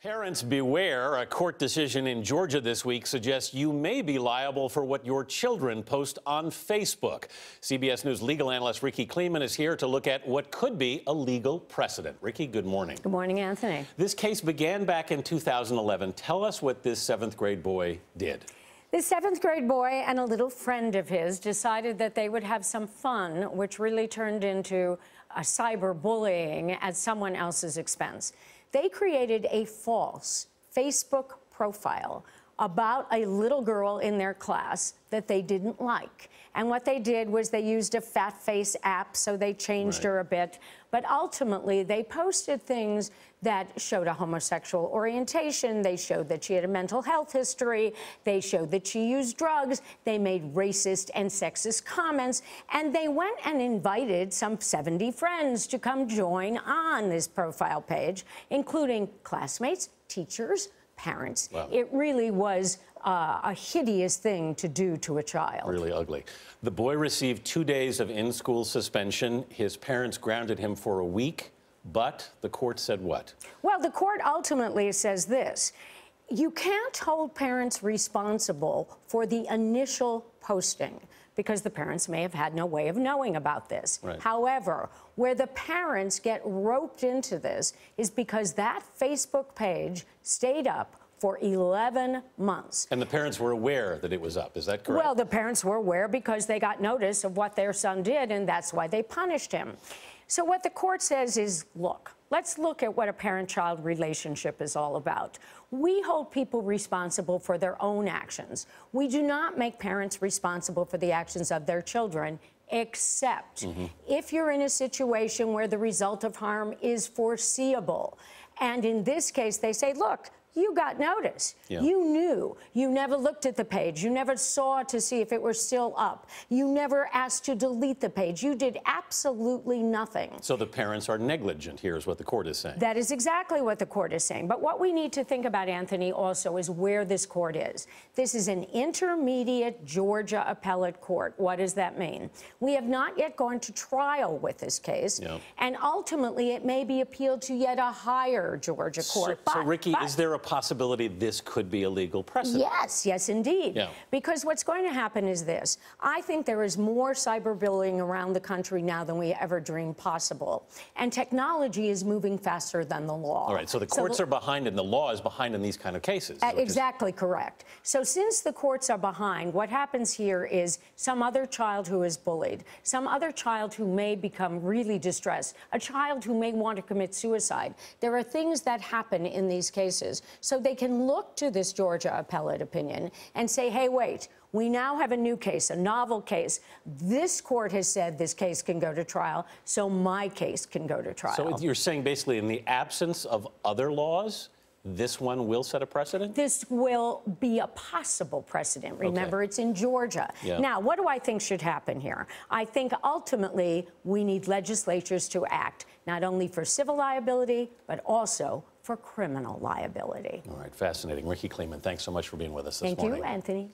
Parents beware. A court decision in Georgia this week suggests you may be liable for what your children post on Facebook. CBS News legal analyst Rikki Klieman is here to look at what could be a legal precedent. Rikki, good morning. Good morning, Anthony. This case began back in 2011. Tell us what this seventh grade boy did. This seventh grade boy and a little friend of his decided that they would have some fun, which really turned into a cyberbullying at someone else's expense. They created a false Facebook profile about a little girl in their class that they didn't like. And what they did was they used a fat face app, so they changed her a bit. But ultimately, they posted things that showed a homosexual orientation. They showed that she had a mental health history. They showed that she used drugs. They made racist and sexist comments. And they went and invited some 70 friends to come join on this profile page, including classmates, teachers, parents. Wow. It really was a hideous thing to do to a child. Really ugly. The boy received 2 days of in-school suspension. His parents grounded him for a week, but the court said what? Well, the court ultimately says this. You can't hold parents responsible for the initial posting because the parents may have had no way of knowing about this. Right. However, where the parents get roped into this is because that Facebook page stayed up for 11 months. And the parents were aware that it was up, is that correct? Well, the parents were aware because they got notice of what their son did, and that's why they punished him. So what the court says is, look, let's look at what a parent-child relationship is all about. We hold people responsible for their own actions. We do not make parents responsible for the actions of their children, except if you're in a situation where the result of harm is foreseeable. And in this case, they say, look, you got notice. Yeah. You knew. You never looked at the page. You never saw to see if it was still up. You never asked to delete the page. You did absolutely nothing. So the parents are negligent here is what the court is saying. That is exactly what the court is saying. But what we need to think about, Anthony, also is where this court is. This is an intermediate Georgia appellate court. What does that mean? We have not yet gone to trial with this case. Yeah. And ultimately, it may be appealed to yet a higher Georgia court. So Rikki, is there a possibility this could be a legal precedent? Yes, indeed. Yeah. Because what's going to happen is this. I think there is more cyberbullying around the country now than we ever dreamed possible. And technology is moving faster than the law. All right, so the courts are behind and the law is behind in these kind of cases. Exactly correct. So since the courts are behind, what happens here is some other child who is bullied, some other child who may become really distressed, a child who may want to commit suicide. There are things that happen in these cases. So they can look to this Georgia appellate opinion and say, hey, wait, we now have a new case, a novel case. This court has said this case can go to trial, so my case can go to trial. So you're saying basically in the absence of other laws, this one will set a precedent? This will be a possible precedent. Remember, it's in Georgia. Yeah. Now, what do I think should happen here? I think ultimately we need legislatures to act, not only for civil liability, but also for criminal liability. All right, fascinating. Rikki Klieman, thanks so much for being with us this morning. Thank you, Anthony.